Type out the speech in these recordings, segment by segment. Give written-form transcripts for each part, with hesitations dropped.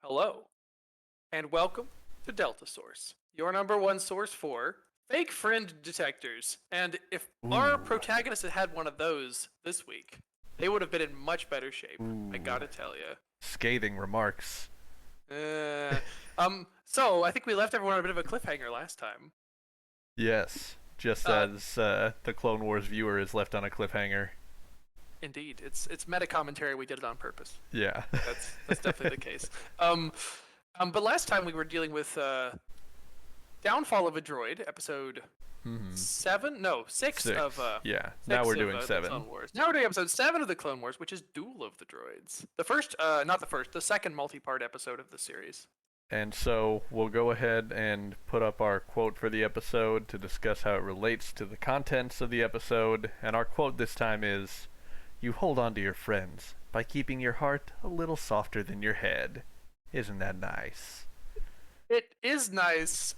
Hello, and welcome to Delta Source, your number one source for fake friend detectors. And if our Ooh, protagonist had had one of those this week, they would have been in much better shape. I ooh. gotta tell you. Scathing remarks. So I think we left everyone on a bit of a cliffhanger last time. Yes, just Uh, as the Clone Wars viewer is left on a cliffhanger. Indeed, it's meta commentary. We did it on purpose. Yeah. That's definitely the case. Um, but last time we were dealing with Downfall of a Droid, episode hmm seven, no, six of Six. Yeah. Now six we're of doing the Clone seven. Wars. Now we're doing episode 7 of the Clone Wars, which is Duel of the Droids. The first, not the first, the second multi-part episode of the series. And so we'll go ahead and put up our quote for the episode to discuss how it relates to the contents of the episode. And our quote this time is, "You hold on to your friends by keeping your heart a little softer than your head. Isn't that nice?" It is nice.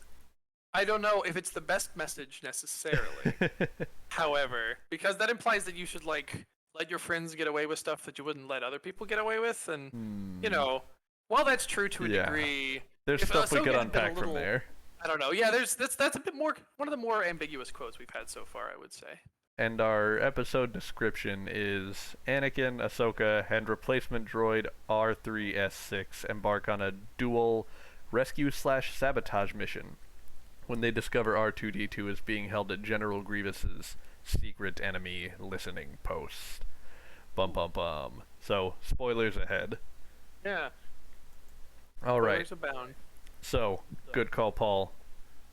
I don't know if it's the best message necessarily. However, because that implies that you should like let your friends get away with stuff that you wouldn't let other people get away with, and you Hmm. know, while that's true to a Yeah. degree, There's if stuff we could Ahsoka had been a unpack from little, there. I don't know, yeah, that's a bit more one of the more ambiguous quotes we've had so far, I would say. And our episode description is Anakin, Ahsoka, and replacement droid R3S6 embark on a dual rescue/sabotage mission when they discover R2D2 is being held at General Grievous's secret enemy listening post. Bum bum bum. So, spoilers ahead. Yeah, Alright, spoilers abound. so, good call, Paul.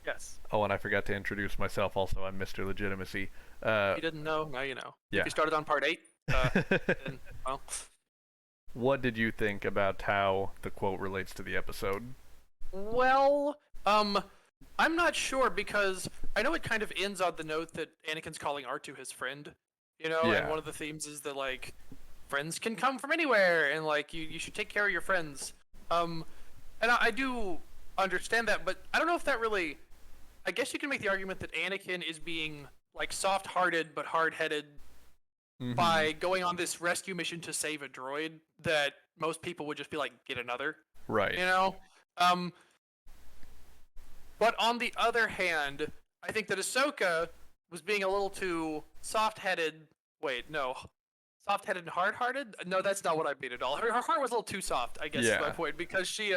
Yes. Oh, and I forgot to introduce myself also. I'm Mr. Legitimacy. If you didn't know, now you know. If Yeah. you started on part 8, then, well, What did you think about how the quote relates to the episode? well, um, I'm not sure because I know it kind of ends on the note that Anakin's calling R2 his friend, and Yeah. one of the themes is that like friends can come from anywhere, and like you should take care of your friends. Um, and I do understand that, but I don't know if that really. I guess you can make the argument that Anakin is being like soft-hearted but hard-headed Mm-hmm. by going on this rescue mission to save a droid that most people would just be like, get another, Right. you know? Um, but on the other hand, I think that Ahsoka was being a little too soft-headed. Wait, no, soft-headed and hard-hearted. No, that's not what I mean at all. Her heart was a little too soft, I guess is my Yeah. point, because she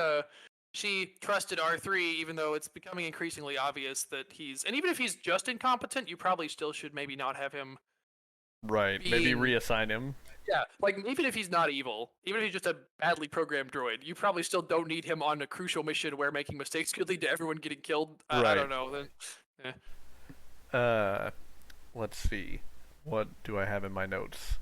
trusted R3 even though it's becoming increasingly obvious that and even if he's just incompetent, you probably still should maybe not have him Right. Maybe being. reassign him. Yeah, like even if he's not evil, even if he's just a badly programmed droid, you probably still don't need him on a crucial mission where making mistakes could lead to everyone getting killed. I Right. don't know. Then, Uh, let's see. What do I have in my notes?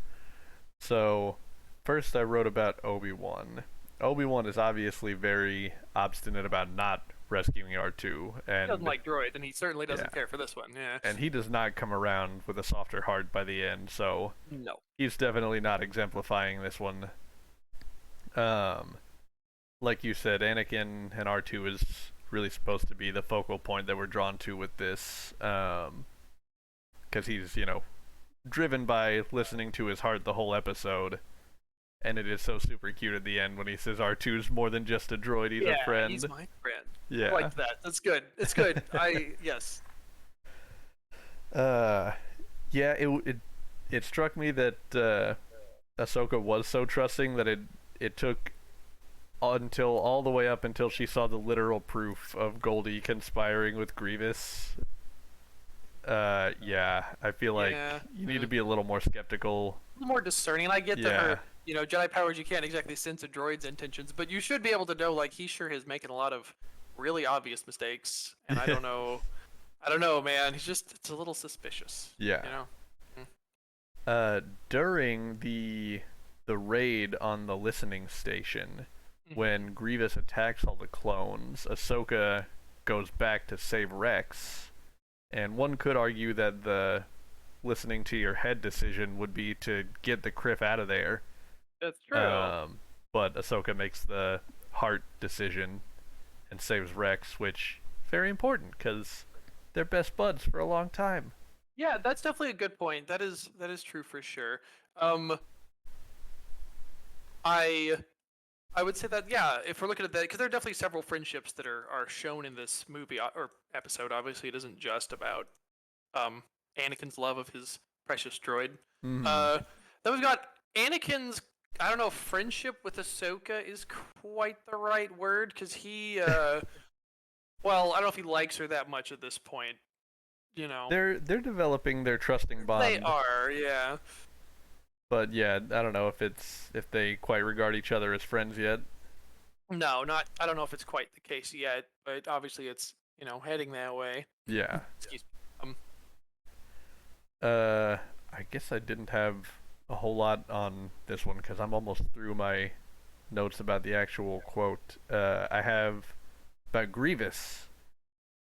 So, first I wrote about Obi-Wan. Obi-Wan is obviously very obstinate about not rescuing R2, he doesn't and like droids, and he certainly yeah, doesn't care for this one. Yeah. and he does not come around with a softer heart by the end, so No. he's definitely not exemplifying this one. Um, like you said, Anakin and R2 is really supposed to be the focal point that we're drawn to with this, because he's, driven by listening to his heart the whole episode. And it is so super cute at the end when he says R2's more than just a droid, he's a Yeah, he's friend. my friend. I Yeah. liked that. That's good. It's good. Yes. Uh, yeah, it struck me that Ahsoka was so trusting that it took until all the way up until she saw the literal proof of Goldie conspiring with Grievous. Yeah, I feel like Yeah. you need to be a little more skeptical. A little more discerning. And I get that Yeah, Jedi powers, you can't exactly sense a droid's intentions, but you should be able to know, like, he sure is making a lot of really obvious mistakes. And I don't know. I don't know, man. It's a little suspicious. yeah. You know? Uh, during the raid on the listening station, when Grievous attacks all the clones, Ahsoka goes back to save Rex, and one could argue that the listening to your head decision would be to get the Criff out of there. That's true. But Ahsoka makes the heart decision and saves Rex, which very important because they're best buds for a long time. Yeah, that's definitely a good point. That is true for sure. Um, I I would say that, yeah, if we're looking at that, because there are definitely several friendships that are shown in this movie or episode. Obviously, it isn't just about um, Anakin's love of his precious droid. Hmm. Uh, then we've got Anakin's, I don't know, friendship with Ahsoka is quite the right word, because well, I don't know if he likes her that much at this point. You know, They're developing their trusting they bond, are, yeah. but yeah, I don't know if they quite regard each other as friends yet. No, not. I don't know if it's quite the case yet, but obviously it's heading that way. Yeah. Excuse me. I guess I didn't have a whole lot on this one because I'm almost through my notes about the actual quote. I have about Grievous.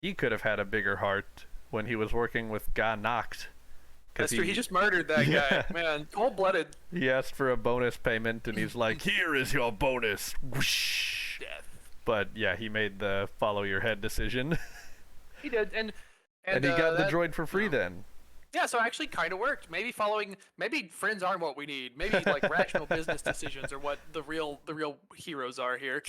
He could have had a bigger heart when he was working with Ga Noct. That's true. He just murdered that Yeah. guy, man. Cold-blooded He asked for a bonus payment and he's like, "Here is your bonus." Whoosh. death. But yeah, he made the follow your head decision, He did, and and he got the that, droid for free yeah. then. Yeah, so it actually kind of worked. Maybe friends aren't what we need. Maybe like rational business decisions are what the real heroes are here.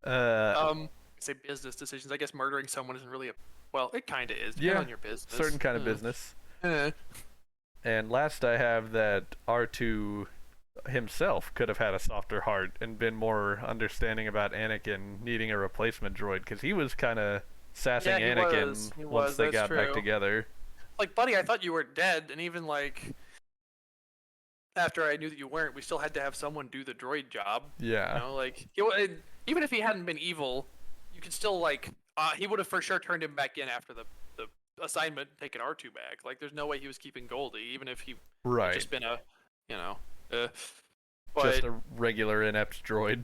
uh, I say business decisions. I guess murdering someone isn't really well, it kind of is, depending yeah, on your business. certain kind of business. Eh. And last I have that R2 himself could have had a softer heart and been more understanding about Anakin needing a replacement droid because he was kind of sassing Yeah, he Anakin was. He once was, they that's got back true. together. Like, buddy, I thought you were dead, and even like after I knew that you weren't, we still had to have someone do the droid job. Yeah. Like even if he hadn't been evil, you could still like he would have for sure turned him back in after the assignment, taking R2 back. Like, there's no way he was keeping Goldie, even if he had Right. just been a, you know, uh, Just but a regular inept droid.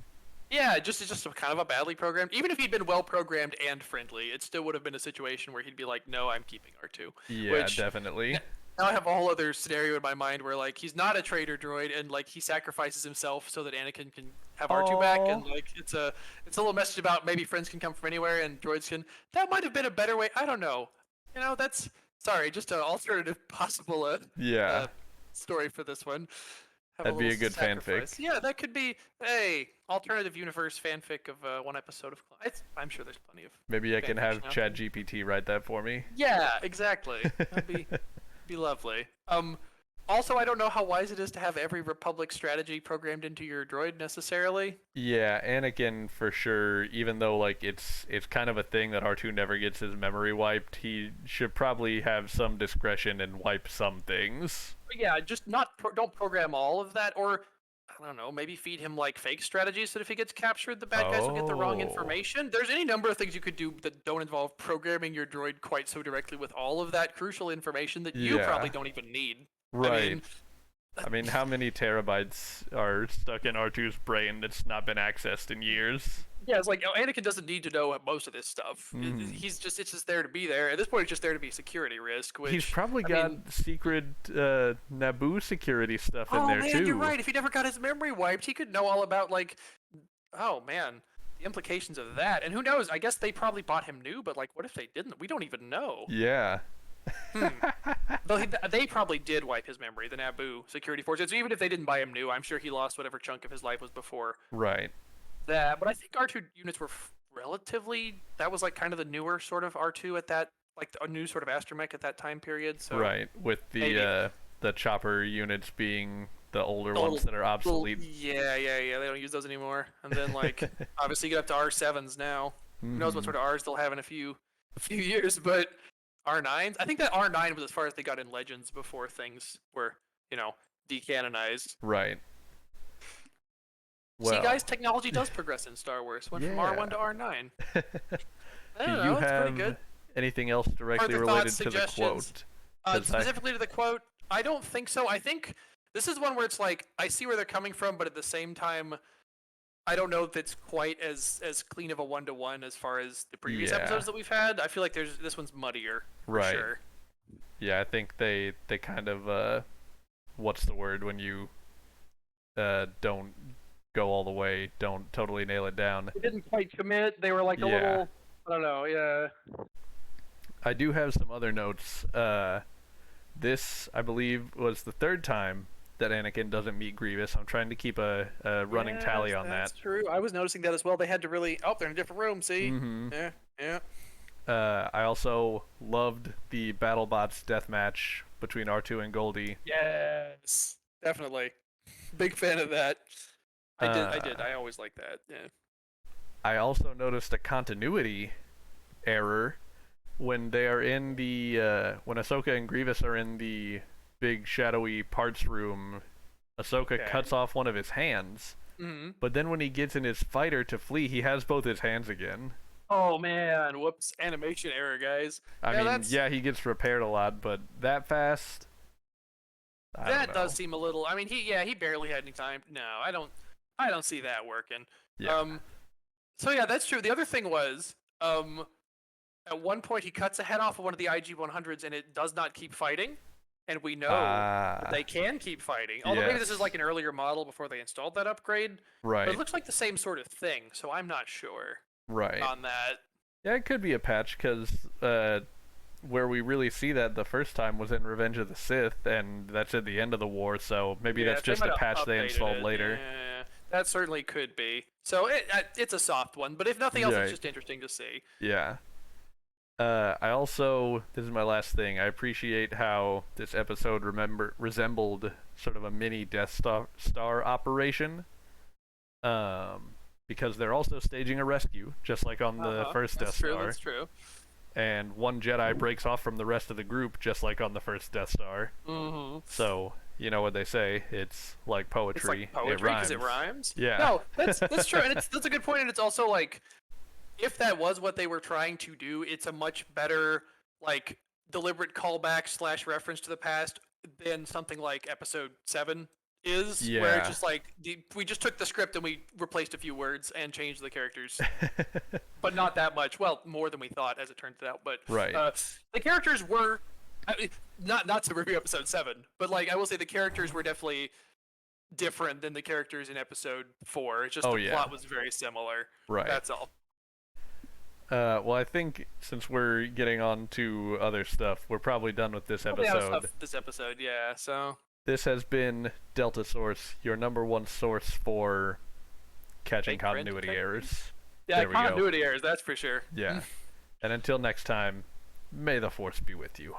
yeah, it's just a kind of a badly programmed. Even if he'd been well programmed and friendly, it still would have been a situation where he'd be like, "No, I'm keeping R2." Yeah, Which definitely. now I have a whole other scenario in my mind where like he's not a traitor droid and like he sacrifices himself so that Anakin can have R2 back, and Aw. like it's a little message about maybe friends can come from anywhere and droids can. That might have been a better way. I don't know. That's sorry, just an alternative possible Yeah. story for this one. Have That'd be little a good sacrifice. fanfic. Yeah, that could be a alternative universe fanfic of one episode of. I'm sure there's plenty of. Maybe I can fanfiction have out there. ChatGPT write that for me. Yeah, exactly. That'd be lovely. Also, I don't know how wise it is to have every Republic strategy programmed into your droid necessarily. Yeah, Anakin for sure. Even though like it's kind of a thing that R2 never gets his memory wiped, he should probably have some discretion and wipe some things. But yeah, just don't program all of that, or I don't know, maybe feed him like fake strategies so that if he gets captured, the bad guys will get the wrong Oh. information. There's any number of things you could do that don't involve programming your droid quite so directly with all of that crucial information that you Yeah. probably don't even need. Right. I mean, how many terabytes are stuck in R2's brain that's not been accessed in years? Yeah, it's like Anakin doesn't need to know most of this stuff. Mm. It's just there to be there. At this point, it's just there to be a security risk. Which He's probably I got mean, secret Naboo security stuff in oh there man, too. you're right. If he never got his memory wiped, he could know all about like, oh man, the implications of that. And who knows? I guess they probably bought him new, but like, what if they didn't? We don't even know. Yeah. Though they probably did wipe his memory, the Naboo security forces. So even if they didn't buy him new, I'm sure he lost whatever chunk of his life was before Right. that. But I think R2 units were relatively. That was like kind of the newer sort of R2 at that, like a new sort of astromech at that time period. So Right. With maybe. the chopper units being the older The ones little- that are obsolete. Yeah. They don't use those anymore. And then like obviously you get up to R7s now. Who knows what Mhm. sort of R's they'll have in a few years, but R9s. I think that R9 was as far as they got in Legends before things were decanonized. Right. See, Well, guys, technology does progress in Star Wars. Went from Yeah. R1 to R9. I do don't you know. It's have pretty good. anything else directly Further related thoughts, to the suggestions? quote? 'Cause I- Specifically to the quote, I don't think so. I think this is one where it's like I see where they're coming from, but at the same time, I don't know if it's quite as clean of a one-to-one as far as the previous Yeah. episodes that we've had. I feel like this one's muddier. For Right. Sure. Yeah, I think they kind of what's the word when you don't go all the way, don't totally nail it down. They didn't quite commit. They were like a Yeah. little. I don't know. Yeah. I do have some other notes. This, I believe, was the third time that Anakin doesn't meet Grievous. I'm trying to keep a running tally on That's that. true. I was noticing that as well. They had to really. Oh, they're in a different room. See? Mm-hmm. Yeah. I also loved the BattleBots deathmatch between R2 and Goldie. Yes, definitely. Big fan of that. I did. Uh, I always like that. Yeah. I also noticed a continuity error when they are in the when Ahsoka and Grievous are in the big shadowy parts room. Ahsoka Okay. cuts off one of his hands, Mm-hmm. but then when he gets in his fighter to flee, he has both his hands again. Oh man, whoops! Animation error, guys. I Yeah, mean, that's- yeah, he gets repaired a lot, but that fast? I don't That know. does seem a little. I mean, he barely had any time. No, I don't see that working. Yeah. So yeah, that's true. The other thing was, at one point he cuts a head off of one of the IG-100s, and it does not keep fighting, and we know that they can keep fighting. Although maybe this is yes. like an earlier model before they installed that upgrade. Right. But it looks like the same sort of thing, so I'm not sure Right. on that. Yeah, it could be a patch because where we really see that the first time was in Revenge of the Sith, and that's at the end of the war. So maybe Yeah, that's they just might a have patch they updated installed it. later. Yeah, that certainly could be. So it's a soft one, but if nothing else, Right. it's just interesting to see. Yeah. I also, this is my last thing. I appreciate how this episode resembled sort of a mini Death Star operation. Because they're also staging a rescue, just like on the first Death Star. That's true. And one Jedi breaks off from the rest of the group, just like on the first Death Star. Mm-hmm. So, you know what they say, it's like It's poetry. like poetry because it rhymes. Yeah. No, that's true, and that's a good point. And it's also like, if that was what they were trying to do, it's a much better like deliberate callback / reference to the past than something like Episode 7 is, where Yeah. it's just like we just took the script and we replaced a few words and changed the characters, but not that much. Well, more than we thought, as it turns out. But Right. the characters were. I mean, not to review Episode 7, but like I will say the characters were definitely different than the characters in Episode 4. It's just Oh, the yeah. plot was very similar. Right. That's all. Well, I think since we're getting on to other stuff, we're probably done with this Probably out of episode. stuff this episode, yeah. So This has been Delta Source, your #1 source for catching Fake print continuity techniques? errors. yeah, There we go. continuity errors, that's for sure. Yeah. And until next time, may the Force be with you.